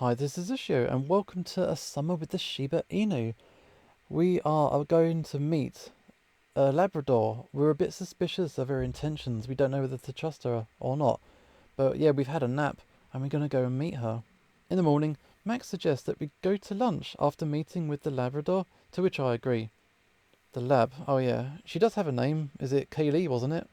Hi, this is Ishio, and welcome to A Summer with the Shiba Inu. We are going to meet a Labrador. We're a bit suspicious of her intentions. We don't know whether to trust her or not. But yeah, we've had a nap, and we're going to go and meet her. In the morning, Max suggests that we go to lunch after meeting with the Labrador, to which I agree. The lab, oh yeah, she does have a name. Is it Kaylee, wasn't it?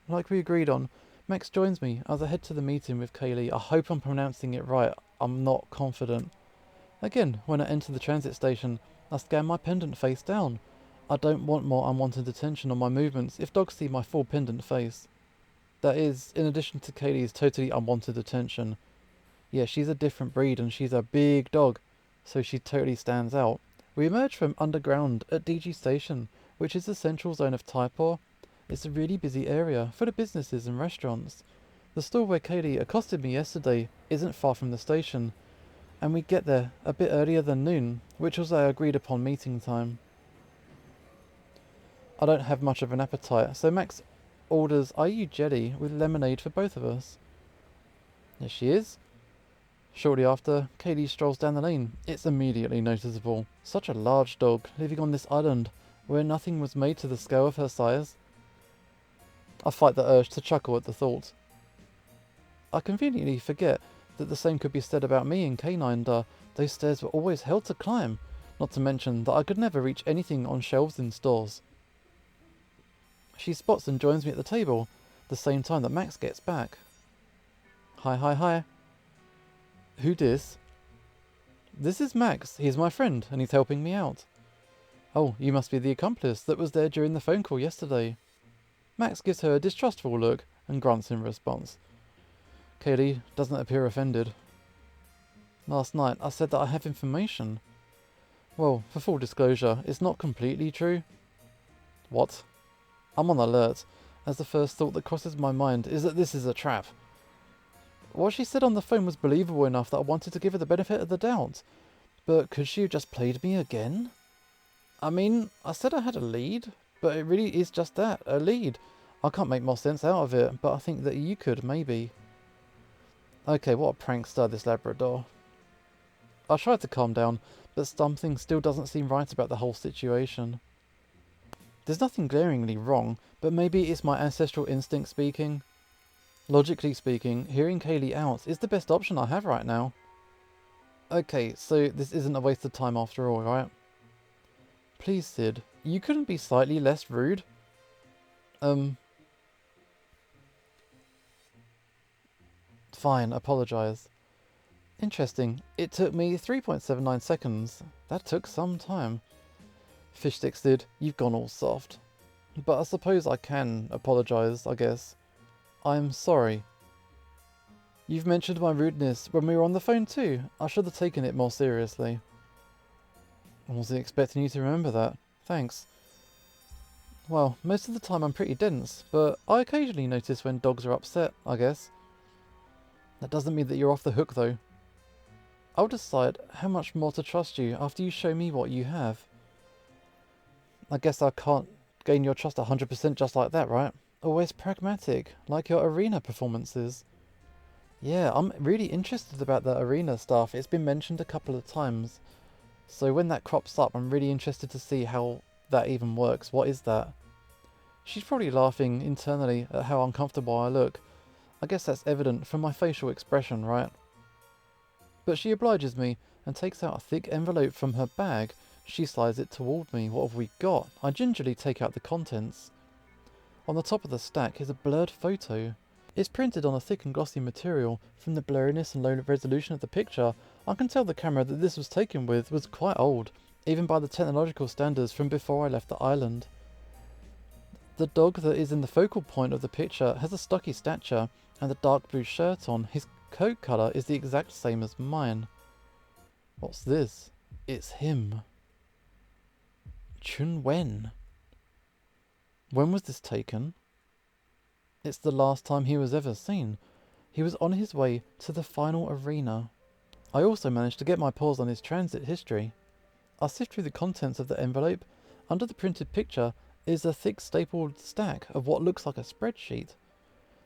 Like we agreed on, Max joins me as I head to the meeting with Kaylee. I hope I'm pronouncing it right. I'm not confident. Again, when I enter the transit station, I scan my pendant face down. I don't want more unwanted attention on my movements if dogs see my full pendant face. That is, in addition to Kaylee's totally unwanted attention. Yeah, she's a different breed and she's a big dog, so she totally stands out. We emerge from underground at DG Station, which is the central zone of Taipor. It's a really busy area, full of businesses and restaurants. The store where Kaylee accosted me yesterday isn't far from the station, and we get there a bit earlier than noon, which was our agreed upon meeting time. I don't have much of an appetite, so Max orders IU jelly with lemonade for both of us. There she is. Shortly after, Kaylee strolls down the lane. It's immediately noticeable. Such a large dog living on this island where nothing was made to the scale of her size. I fight the urge to chuckle at the thought. I conveniently forget that the same could be said about me in Canine. Those stairs were always hell to climb, not to mention that I could never reach anything on shelves in stores. She spots and joins me at the table, the same time that Max gets back. Hi, hi, hi. Who dis? This is Max. He's my friend, and he's helping me out. Oh, you must be the accomplice that was there during the phone call yesterday. Max gives her a distrustful look and grunts in response. Kaylee doesn't appear offended. Last night I said that I have information. Well, for full disclosure, it's not completely true. What? I'm on alert, as the first thought that crosses my mind is that this is a trap. What she said on the phone was believable enough that I wanted to give her the benefit of the doubt. But could she have just played me again? I mean, I said I had a lead, but it really is just that, a lead. I can't make more sense out of it, but I think that you could, maybe. Okay, what a prankster, this Labrador. I tried to calm down, but something still doesn't seem right about the whole situation. There's nothing glaringly wrong, but maybe it's my ancestral instinct speaking. Logically speaking, hearing Kaylee out is the best option I have right now. Okay, so this isn't a waste of time after all, right? Please, Sid, you couldn't be slightly less rude? Fine, apologise. Interesting. It took me 3.79 seconds. That took some time. Fishsticks did. You've gone all soft. But I suppose I can apologise, I guess. I'm sorry. You've mentioned my rudeness when we were on the phone too. I should have taken it more seriously. I wasn't expecting you to remember that. Thanks. Well, most of the time I'm pretty dense, but I occasionally notice when dogs are upset, I guess. That doesn't mean that you're off the hook though. I'll decide how much more to trust you after you show me what you have. I guess I can't gain your trust 100% just like that, right? Always pragmatic, like your arena performances. Yeah, I'm really interested about the arena stuff. It's been mentioned a couple of times. So when that crops up, I'm really interested to see how that even works. What is that? She's probably laughing internally at how uncomfortable I look. I guess that's evident from my facial expression, right? But she obliges me and takes out a thick envelope from her bag. She slides it toward me. What have we got? I gingerly take out the contents. On the top of the stack is a blurred photo. It's printed on a thick and glossy material. From the blurriness and low resolution of the picture, I can tell the camera that this was taken with was quite old, even by the technological standards from before I left the island. The dog that is in the focal point of the picture has a stocky stature and a dark blue shirt on. His coat colour is the exact same as mine. What's this? It's him. Chun Wen. When was this taken? It's the last time he was ever seen. He was on his way to the final arena. I also managed to get my paws on his transit history. I sift through the contents of the envelope. Under the printed picture is a thick stapled stack of what looks like a spreadsheet.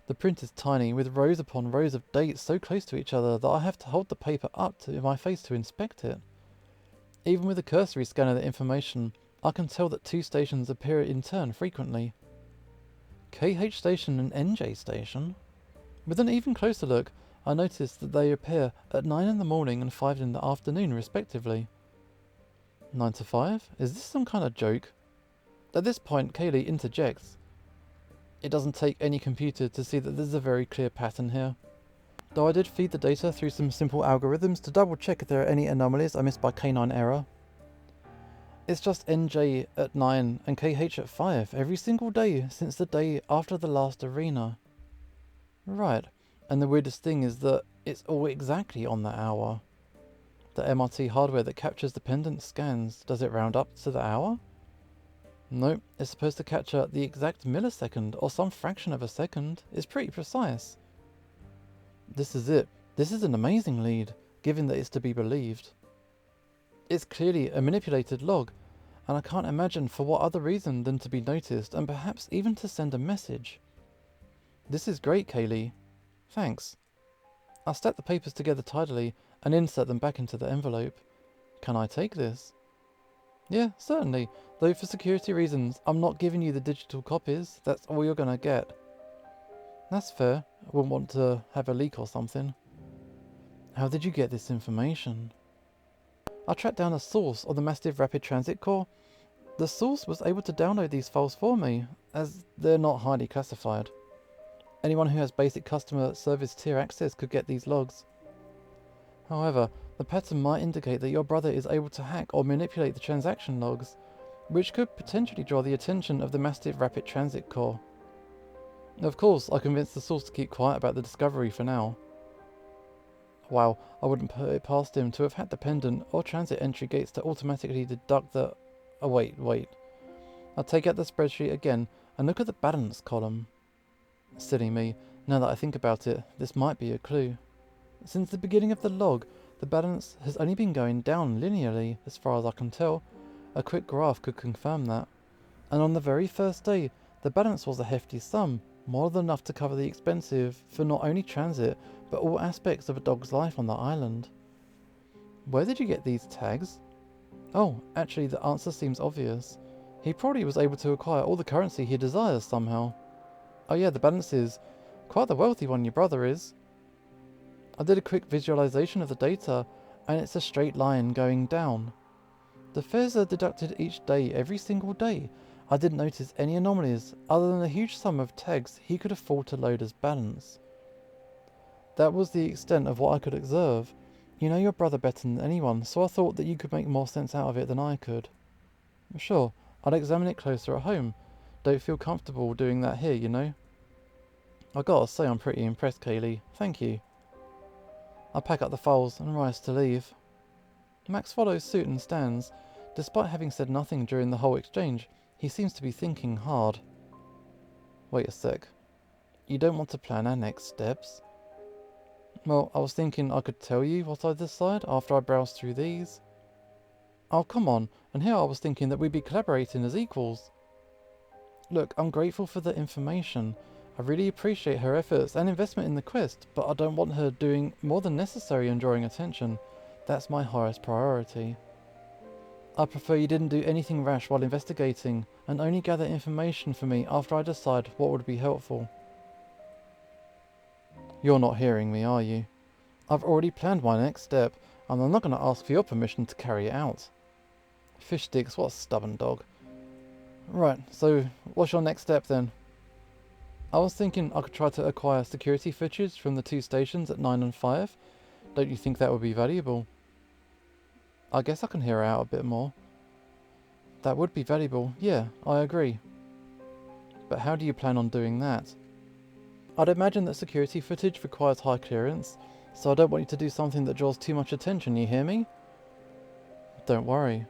The print is tiny, with rows upon rows of dates so close to each other that I have to hold the paper up to my face to inspect it. Even with a cursory scan of the information, I can tell that 2 stations appear in turn frequently. KH station and NJ station? With an even closer look, I notice that they appear at 9 in the morning and 5 in the afternoon respectively. 9 to 5? Is this some kind of joke? At this point, Kaylee interjects. It doesn't take any computer to see that there's a very clear pattern here. Though I did feed the data through some simple algorithms to double check if there are any anomalies I missed by K9 error. It's just NJ at 9 and KH at 5 every single day since the day after the last arena. Right, and the weirdest thing is that it's all exactly on that hour. The MRT hardware that captures the pendant scans, does it round up to the hour? Nope, it's supposed to capture the exact millisecond or some fraction of a second. It's pretty precise. This is it. This is an amazing lead, given that it's to be believed. It's clearly a manipulated log, and I can't imagine for what other reason than to be noticed and perhaps even to send a message. This is great, Kaylee. Thanks. I stack the papers together tidily and insert them back into the envelope. Can I take this? Yeah, certainly, though for security reasons, I'm not giving you the digital copies. That's all you're gonna get. That's fair. I wouldn't want to have a leak or something. How did you get this information? I tracked down a source of the Massive Rapid Transit Core. The source was able to download these files for me, as they're not highly classified. Anyone who has basic customer service tier access could get these logs. However, the pattern might indicate that your brother is able to hack or manipulate the transaction logs, which could potentially draw the attention of the Massive Rapid Transit Core. Of course, I convinced the source to keep quiet about the discovery for now. Wow, I wouldn't put it past him to have had dependent or transit entry gates to automatically deduct the... Oh wait. I'll take out the spreadsheet again and look at the balance column. Silly me, now that I think about it, this might be a clue. Since the beginning of the log, the balance has only been going down linearly, as far as I can tell. A quick graph could confirm that. And on the very first day, the balance was a hefty sum, more than enough to cover the expensive for not only transit, but all aspects of a dog's life on the island. Where did you get these tags? Oh, actually the answer seems obvious. He probably was able to acquire all the currency he desires somehow. Oh yeah, the balance is quite the wealthy one, your brother is. I did a quick visualization of the data, and it's a straight line going down. The fares are deducted each day, every single day. I didn't notice any anomalies, other than the huge sum of tags he could afford to load as balance. That was the extent of what I could observe. You know your brother better than anyone, so I thought that you could make more sense out of it than I could. Sure, I'd examine it closer at home. Don't feel comfortable doing that here, you know. I gotta say I'm pretty impressed, Kaylee. Thank you. I pack up the files and rise to leave. Max follows suit and stands. Despite having said nothing during the whole exchange, he seems to be thinking hard. Wait a sec. You don't want to plan our next steps? Well, I was thinking I could tell you what I decide after I browse through these. Oh, come on. And here I was thinking that we'd be collaborating as equals. Look, I'm grateful for the information. I really appreciate her efforts and investment in the quest, but I don't want her doing more than necessary and drawing attention. That's my highest priority. I prefer you didn't do anything rash while investigating, and only gather information for me after I decide what would be helpful. You're not hearing me, are you? I've already planned my next step, and I'm not going to ask for your permission to carry it out. Fish sticks, what a stubborn dog. Right, so what's your next step then? I was thinking I could try to acquire security footage from the 2 stations at 9 and 5. Don't you think that would be valuable? I guess I can hear her out a bit more. That would be valuable, yeah, I agree. But how do you plan on doing that? I'd imagine that security footage requires high clearance, so I don't want you to do something that draws too much attention, you hear me? Don't worry.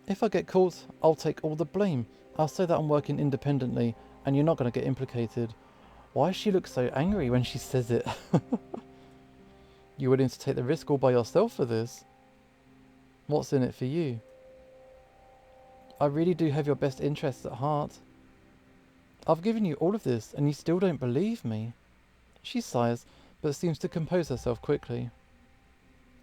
If I get caught, I'll take all the blame. I'll say that I'm working independently, and you're not going to get implicated. Why does she look so angry when she says it? You willing to take the risk all by yourself for this? What's in it for you? I really do have your best interests at heart. I've given you all of this and you still don't believe me. She sighs, but seems to compose herself quickly.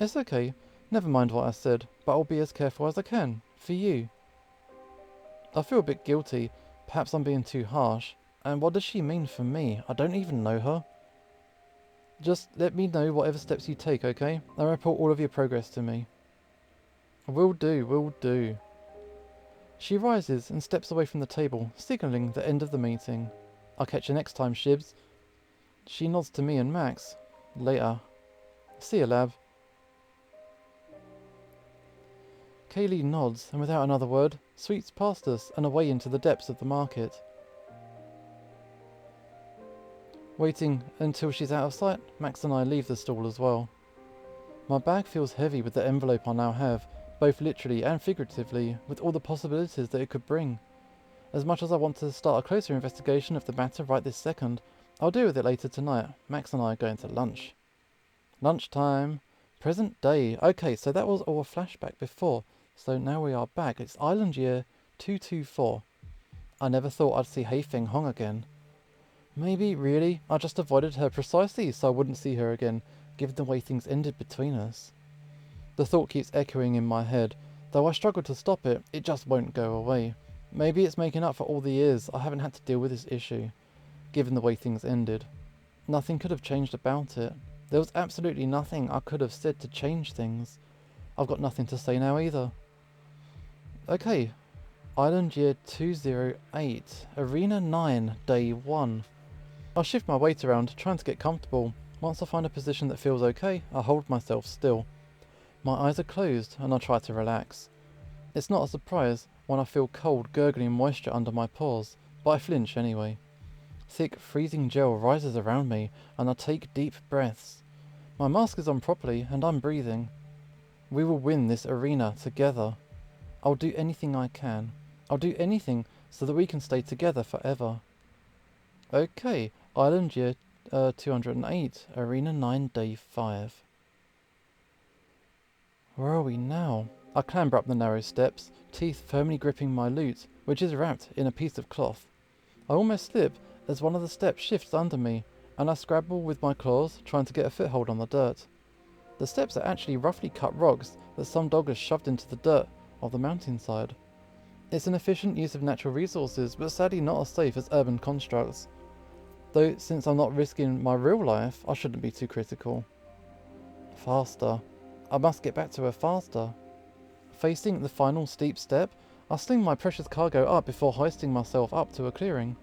It's okay. Never mind what I said, but I'll be as careful as I can. For you. I feel a bit guilty. Perhaps I'm being too harsh. And what does she mean for me? I don't even know her. Just let me know whatever steps you take, okay? And report all of your progress to me. Will do, will do. She rises and steps away from the table, signalling the end of the meeting. I'll catch you next time, Shibs. She nods to me and Max. Later. See you, lab. Kaylee nods and without another word, sweeps past us and away into the depths of the market. Waiting until she's out of sight, Max and I leave the stall as well. My bag feels heavy with the envelope I now have, both literally and figuratively, with all the possibilities that it could bring. As much as I want to start a closer investigation of the matter right this second, I'll deal with it later tonight. Max and I are going to lunch. Lunchtime. Present day. Okay, so that was all a flashback before. So now we are back. It's Island Year 224. I never thought I'd see Haifeng Hong again. Maybe, really, I just avoided her precisely so I wouldn't see her again, given the way things ended between us. The thought keeps echoing in my head. Though I struggle to stop it, it just won't go away. Maybe it's making up for all the years I haven't had to deal with this issue, given the way things ended. Nothing could have changed about it. There was absolutely nothing I could have said to change things. I've got nothing to say now either. Okay, Island Year 208, Arena 9, Day 1. I shift my weight around, trying to get comfortable. Once I find a position that feels okay, I hold myself still. My eyes are closed and I try to relax. It's not a surprise when I feel cold, gurgling moisture under my paws, but I flinch anyway. Thick, freezing gel rises around me and I take deep breaths. My mask is on properly and I'm breathing. We will win this arena together. I'll do anything I can. I'll do anything so that we can stay together forever. Okay, Island Year 208, Arena 9, Day 5. Where are we now? I clamber up the narrow steps, teeth firmly gripping my loot, which is wrapped in a piece of cloth. I almost slip as one of the steps shifts under me, and I scrabble with my claws, trying to get a foothold on the dirt. The steps are actually roughly cut rocks that some dog has shoved into the dirt of the mountainside. It's an efficient use of natural resources, but sadly not as safe as urban constructs. Though, since I'm not risking my real life, I shouldn't be too critical. Faster. I must get back to her faster. Facing the final steep step, I sling my precious cargo up before hoisting myself up to a clearing.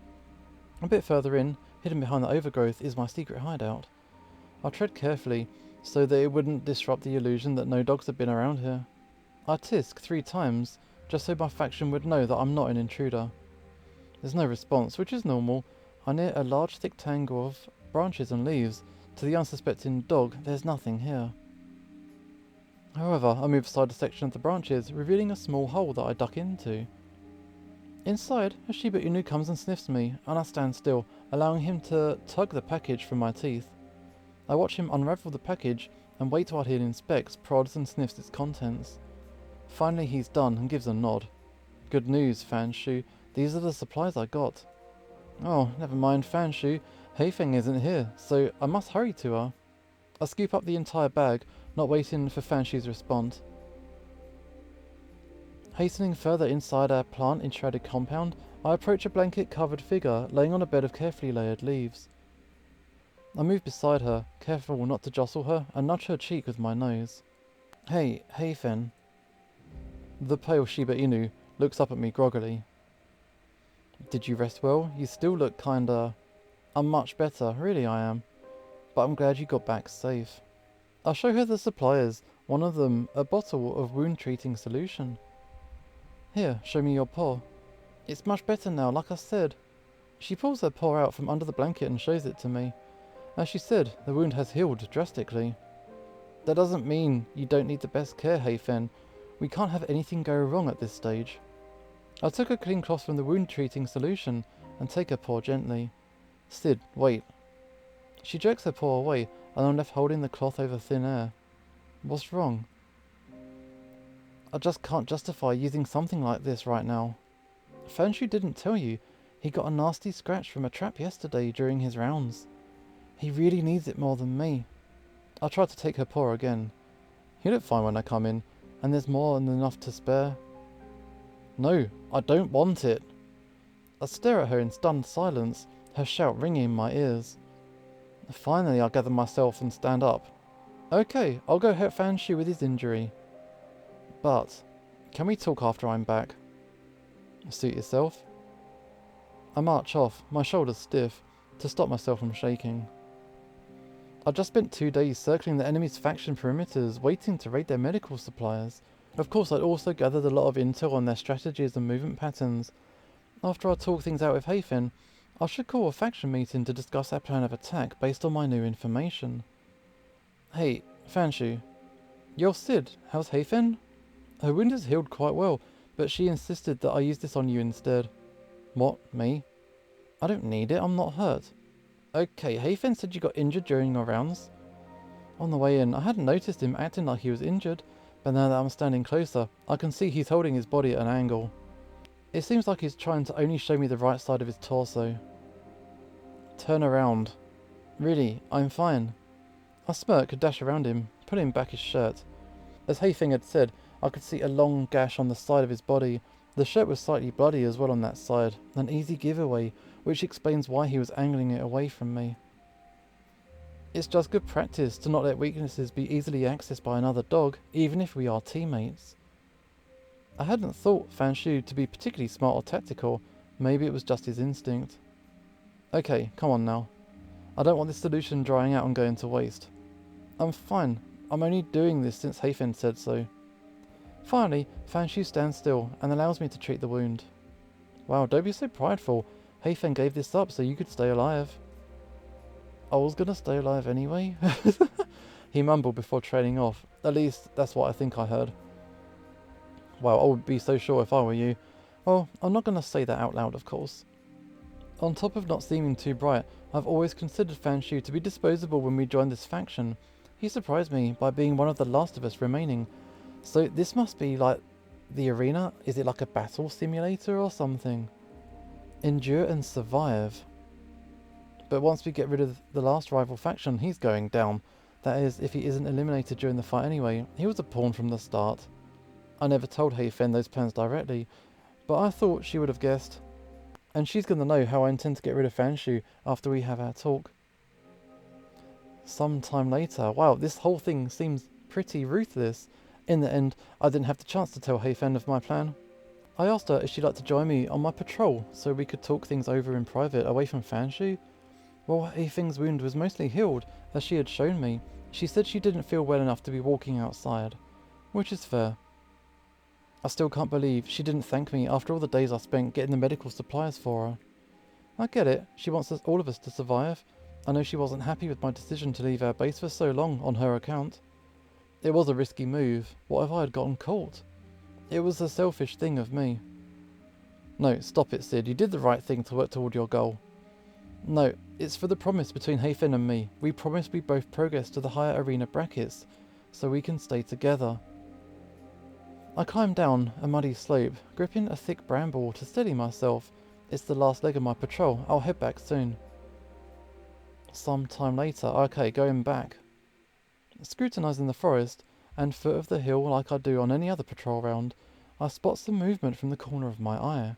A bit further in, hidden behind the overgrowth, is my secret hideout. I tread carefully, so that it wouldn't disrupt the illusion that no dogs have been around here. I tisk 3 times, just so my faction would know that I'm not an intruder. There's no response, which is normal. I near a large thick tangle of branches and leaves. To the unsuspecting dog, there's nothing here. However, I move aside a section of the branches, revealing a small hole that I duck into. Inside, a Shiba Inu comes and sniffs me, and I stand still, allowing him to tug the package from my teeth. I watch him unravel the package and wait while he inspects, prods and sniffs its contents. Finally he's done and gives a nod. Good news, Fanshu. These are the supplies I got. Oh, never mind, Fanshu. Haifeng isn't here, so I must hurry to her. I scoop up the entire bag, not waiting for Fanshu's response. Hastening further inside our plant-enshrouded compound, I approach a blanket-covered figure laying on a bed of carefully layered leaves. I move beside her, careful not to jostle her, and nudge her cheek with my nose. Hey, Haifeng. The pale Shiba Inu looks up at me groggily. Did you rest well? You still look kinda... I'm much better, really I am. But I'm glad you got back safe. I'll show her the supplies, one of them a bottle of wound-treating solution. Here, show me your paw. It's much better now, like I said. She pulls her paw out from under the blanket and shows it to me. As she said, the wound has healed drastically. That doesn't mean you don't need the best care, Haifeng. We can't have anything go wrong at this stage. I took a clean cloth from the wound-treating solution and take her paw gently. Sid, wait. She jerks her paw away, and I'm left holding the cloth over thin air. What's wrong? I just can't justify using something like this right now. Fanshu didn't tell you. He got a nasty scratch from a trap yesterday during his rounds. He really needs it more than me. I tried to take her paw again. He looked fine when I come in, and there's more than enough to spare. No, I don't want it. I stare at her in stunned silence, her shout ringing in my ears. Finally, I gather myself and stand up. Okay, I'll go help Fanshu with his injury. But, can we talk after I'm back? Suit yourself? I march off, my shoulders stiff, to stop myself from shaking. I just spent 2 days circling the enemy's faction perimeters, waiting to raid their medical suppliers. Of course, I'd also gathered a lot of intel on their strategies and movement patterns. After I talk things out with Hafen, I should call a faction meeting to discuss our plan of attack based on my new information. Hey, Fanshu. Yo Sid, how's Hafen? Her wound has healed quite well, but she insisted that I use this on you instead. What, me? I don't need it, I'm not hurt. Okay, Hafen said you got injured during your rounds. On the way in, I hadn't noticed him acting like he was injured, but now that I'm standing closer, I can see he's holding his body at an angle. It seems like he's trying to only show me the right side of his torso. Turn around. Really, I'm fine. I smirk and dash around him, pulling back his shirt. As Hafen had said, I could see a long gash on the side of his body. The shirt was slightly bloody as well on that side, an easy giveaway, which explains why he was angling it away from me. It's just good practice to not let weaknesses be easily accessed by another dog, even if we are teammates. I hadn't thought Fanshu to be particularly smart or tactical. Maybe it was just his instinct. Okay, come on now. I don't want this solution drying out and going to waste. I'm fine. I'm only doing this since Hafen said so. Finally, Fanshu stands still and allows me to treat the wound. Wow, don't be so prideful. Hafen gave this up so you could stay alive. I was gonna stay alive anyway. He mumbled before trailing off. At least, that's what I think I heard. Wow, I would be so sure if I were you. Well, I'm not gonna say that out loud, of course. On top of not seeming too bright, I've always considered Fanshu to be disposable when we joined this faction. He surprised me by being one of the last of us remaining. So this must be like the arena? Is it like a battle simulator or something? Endure and survive. But once we get rid of the last rival faction, he's going down. That is, if he isn't eliminated during the fight anyway. He was a pawn from the start. I never told Hafen those plans directly, but I thought she would have guessed. And she's going to know how I intend to get rid of Fanshu after we have our talk. Some time later. Wow, this whole thing seems pretty ruthless. In the end, I didn't have the chance to tell Hafen of my plan. I asked her if she'd like to join me on my patrol so we could talk things over in private away from Fanshu. Well, Hafen's wound was mostly healed, as she had shown me. She said she didn't feel well enough to be walking outside, which is fair. I still can't believe she didn't thank me after all the days I spent getting the medical supplies for her. I get it, she wants all of us to survive. I know she wasn't happy with my decision to leave our base for so long on her account. It was a risky move. What if I had gotten caught? It was a selfish thing of me. No, stop it, Sid. You did the right thing to work toward your goal. No, it's for the promise between Hafen and me. We promised we both progress to the higher arena brackets, so we can stay together. I climbed down a muddy slope, gripping a thick bramble to steady myself. It's the last leg of my patrol. I'll head back soon. Some time later. Okay, going back. Scrutinising the forest and foot of the hill like I do on any other patrol round, I spot some movement from the corner of my eye.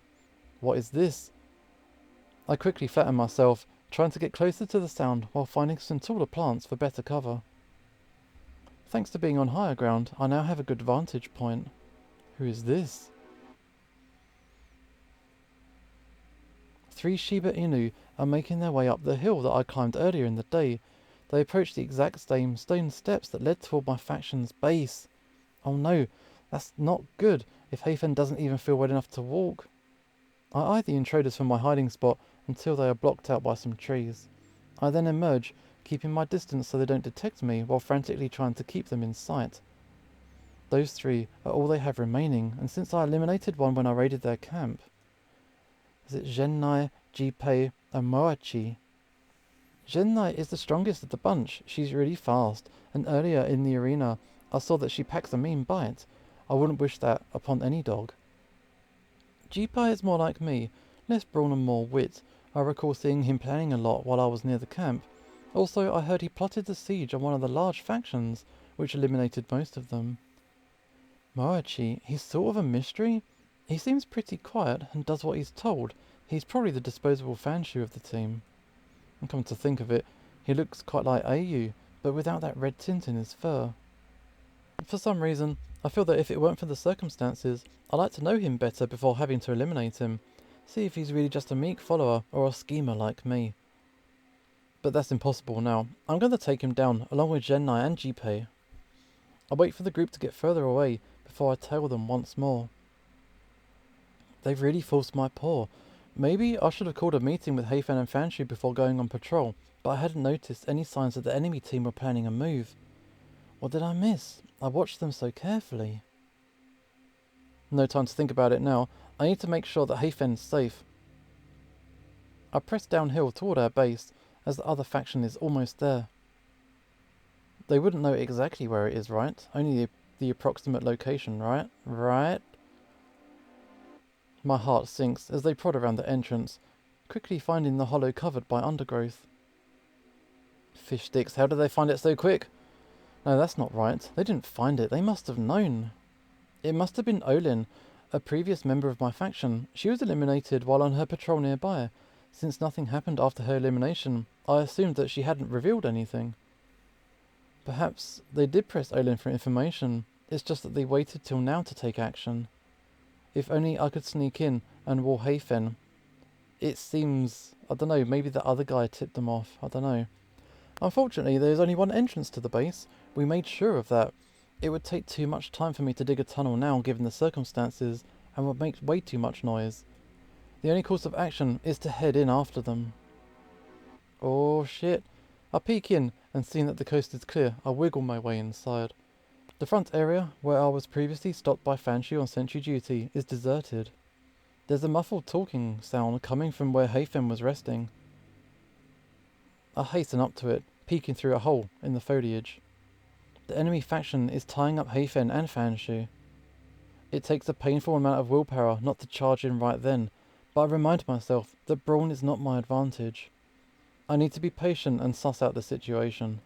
What is this? I quickly flatten myself, trying to get closer to the sound while finding some taller plants for better cover. Thanks to being on higher ground, I now have a good vantage point. Who is this? 3 Shiba Inu are making their way up the hill that I climbed earlier in the day. They approach the exact same stone steps that led toward my faction's base. Oh no, that's not good if Hafen doesn't even feel well enough to walk. I eye the intruders from my hiding spot until they are blocked out by some trees. I then emerge, keeping my distance so they don't detect me while frantically trying to keep them in sight. Those 3 are all they have remaining, and since I eliminated one when I raided their camp. Is it Gennai, Jipei, and Moachi? Gennai is the strongest of the bunch. She's really fast, and earlier in the arena I saw that she packs a mean bite. I wouldn't wish that upon any dog. Jipei is more like me, Less brawn and more wit. I recall seeing him planning a lot while I was near the camp. Also, I heard he plotted the siege on one of the large factions, which eliminated most of them. Moachi, he's sort of a mystery. He seems pretty quiet and does what he's told. He's probably the disposable fanshu of the team. And come to think of it, he looks quite like AU, but without that red tint in his fur. For some reason, I feel that if it weren't for the circumstances, I'd like to know him better before having to eliminate him. See if he's really just a meek follower or a schemer like me. But that's impossible now. I'm going to take him down, along with Gennai and Jipei. I'll wait for the group to get further away before I tail them once more. They've really forced my paw. Maybe I should have called a meeting with Heifen and Fanshu before going on patrol, but I hadn't noticed any signs that the enemy team were planning a move. What did I miss? I watched them so carefully. No time to think about it now. I need to make sure that Heifen's safe. I press downhill toward our base, as the other faction is almost there. They wouldn't know exactly where it is, right? Only the approximate location, right? Right? My heart sinks as they prod around the entrance, quickly finding the hollow covered by undergrowth. Fish sticks, how did they find it so quick? No, that's not right. They didn't find it. They must have known. It must have been Olin, a previous member of my faction. She was eliminated while on her patrol nearby. Since nothing happened after her elimination, I assumed that she hadn't revealed anything. Perhaps they did press Olin for information. It's just that they waited till now to take action. If only I could sneak in and war Heifen. It seems, I don't know, maybe the other guy tipped them off. I don't know. Unfortunately, there is only one entrance to the base. We made sure of that. It would take too much time for me to dig a tunnel now given the circumstances, and would make way too much noise. The only course of action is to head in after them. Oh shit. I peek in, and seeing that the coast is clear, I wiggle my way inside. The front area, where I was previously stopped by Fanshu on sentry duty, is deserted. There's a muffled talking sound coming from where Heifen was resting. I hasten up to it, peeking through a hole in the foliage. The enemy faction is tying up Heifen and Fanshu. It takes a painful amount of willpower not to charge in right then, but I remind myself that brawn is not my advantage. I need to be patient and suss out the situation.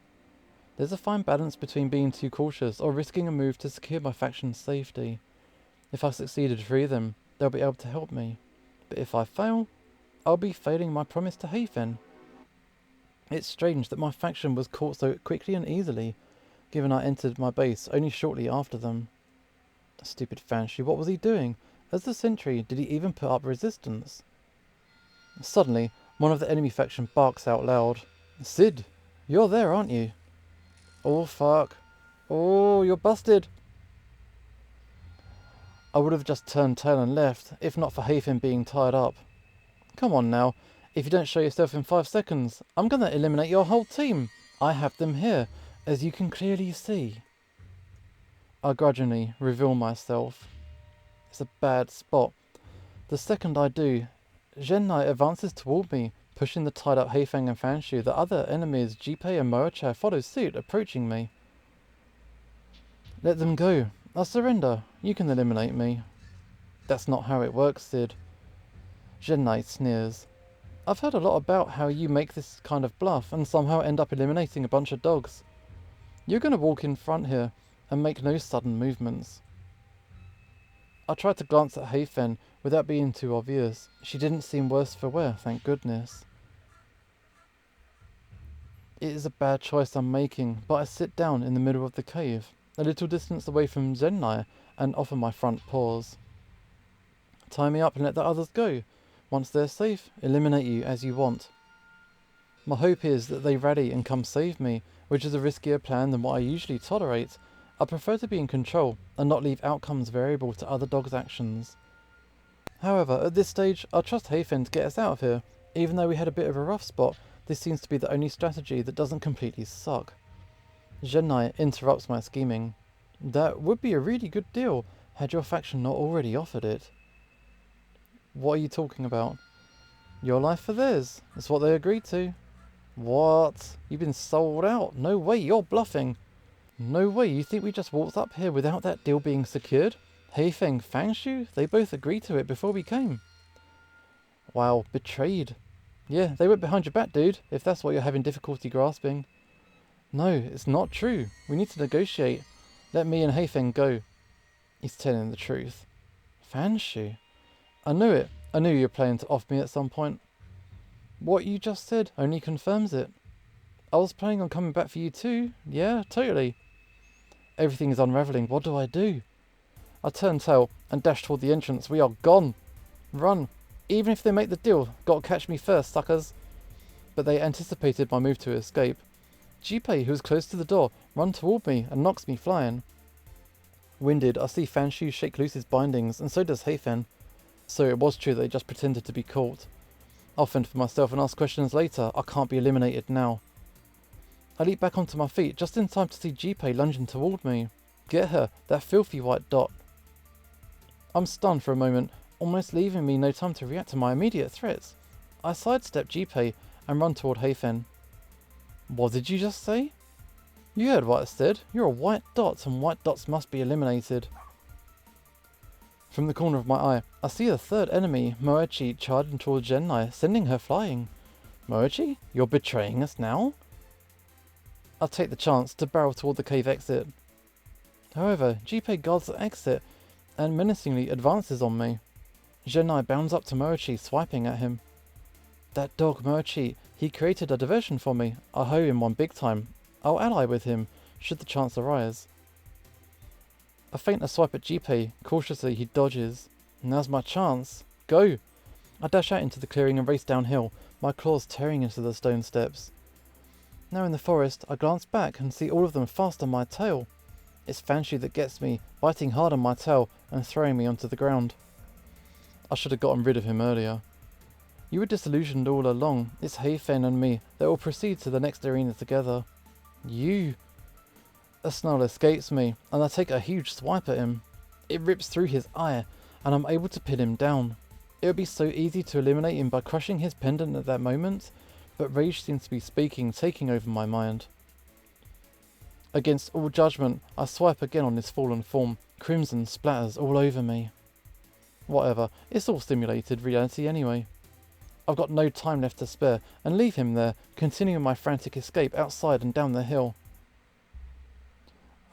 There's a fine balance between being too cautious or risking a move to secure my faction's safety. If I succeed to free them, they'll be able to help me. But if I fail, I'll be failing my promise to Heifen. It's strange that my faction was caught so quickly and easily, given I entered my base only shortly after them. The stupid Fanshu, what was he doing? As the sentry, did he even put up resistance? Suddenly, one of the enemy faction barks out loud. Sid, you're there, aren't you? Oh fuck. Oh, you're busted. I would have just turned tail and left, if not for Heifen being tied up. Come on now. If you don't show yourself in 5 seconds, I'm going to eliminate your whole team. I have them here, as you can clearly see. I grudgingly reveal myself. It's a bad spot. The second I do, Gennai advances toward me, pushing the tied up Heifeng and Fanshu. The other enemies, Jipei and Moacha, follow suit, approaching me. Let them go. I surrender. You can eliminate me. That's not how it works, Sid. Gennai sneers. I've heard a lot about how you make this kind of bluff and somehow end up eliminating a bunch of dogs. You're going to walk in front here and make no sudden movements. I tried to glance at Heifen without being too obvious. She didn't seem worse for wear, thank goodness. It is a bad choice I'm making, but I sit down in the middle of the cave, a little distance away from Gennai, and offer my front paws. Tie me up and let the others go. Once they're safe, eliminate you as you want. My hope is that they rally and come save me, which is a riskier plan than what I usually tolerate. I prefer to be in control and not leave outcomes variable to other dogs' actions. However, at this stage, I trust Heifen to get us out of here. Even though we had a bit of a rough spot, this seems to be the only strategy that doesn't completely suck. Gennai interrupts my scheming. That would be a really good deal, had your faction not already offered it. What are you talking about? Your life for theirs. That's what they agreed to. What? You've been sold out? No way, you're bluffing. No way, you think we just walked up here without that deal being secured? Heifeng, Fangshu, they both agreed to it before we came. Wow, betrayed. Yeah, they went behind your back, dude, if that's what you're having difficulty grasping. No, it's not true. We need to negotiate. Let me and Heifeng go. He's telling the truth. Fanshu? I knew it. I knew you were planning to off me at some point. What you just said only confirms it. I was planning on coming back for you too. Yeah, totally. Everything is unravelling. What do I do? I turn tail and dash toward the entrance. We are gone. Run. Even if they make the deal, gotta catch me first, suckers. But they anticipated my move to escape. Jipe, who was close to the door, runs toward me and knocks me flying. Winded, I see Fanshu shake loose his bindings, and so does Heifen. So it was true that they just pretended to be caught. I'll fend for myself and ask questions later. I can't be eliminated now. I leap back onto my feet, just in time to see Jipe lunging toward me. Get her, that filthy white dot. I'm stunned for a moment, almost leaving me no time to react to my immediate threats. I sidestep Jipe and run toward Heifen. What did you just say? You heard what I said. You're a white dot, and white dots must be eliminated. From the corner of my eye, I see a third enemy, Moechi, charging towards Genai, sending her flying. Moechi, you're betraying us now? I take the chance to barrel toward the cave exit. However, Jipe guards the exit and menacingly advances on me. Genai bounds up to Moechi, swiping at him. That dog Moechi, he created a diversion for me. I owe him one big time. I'll ally with him, should the chance arise. I feint a swipe at Jipe. Cautiously, he dodges. Now's my chance. Go! I dash out into the clearing and race downhill, my claws tearing into the stone steps. Now in the forest, I glance back and see all of them fast on my tail. It's Fanshu that gets me, biting hard on my tail and throwing me onto the ground. I should have gotten rid of him earlier. You were disillusioned all along. It's Heifen and me that will proceed to the next arena together. You... A snarl escapes me, and I take a huge swipe at him. It rips through his eye, and I'm able to pin him down. It would be so easy to eliminate him by crushing his pendant at that moment, but rage seems to be speaking, taking over my mind. Against all judgment, I swipe again on his fallen form. Crimson splatters all over me. Whatever, it's all simulated reality anyway. I've got no time left to spare, and leave him there, continuing my frantic escape outside and down the hill.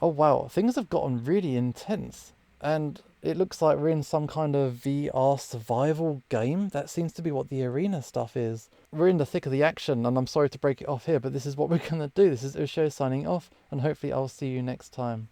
Oh wow, things have gotten really intense, and it looks like we're in some kind of VR survival game. That seems to be what the arena stuff is. We're in the thick of the action, and I'm sorry to break it off here, but this is what we're going to do. This is Usho signing off, and hopefully I'll see you next time.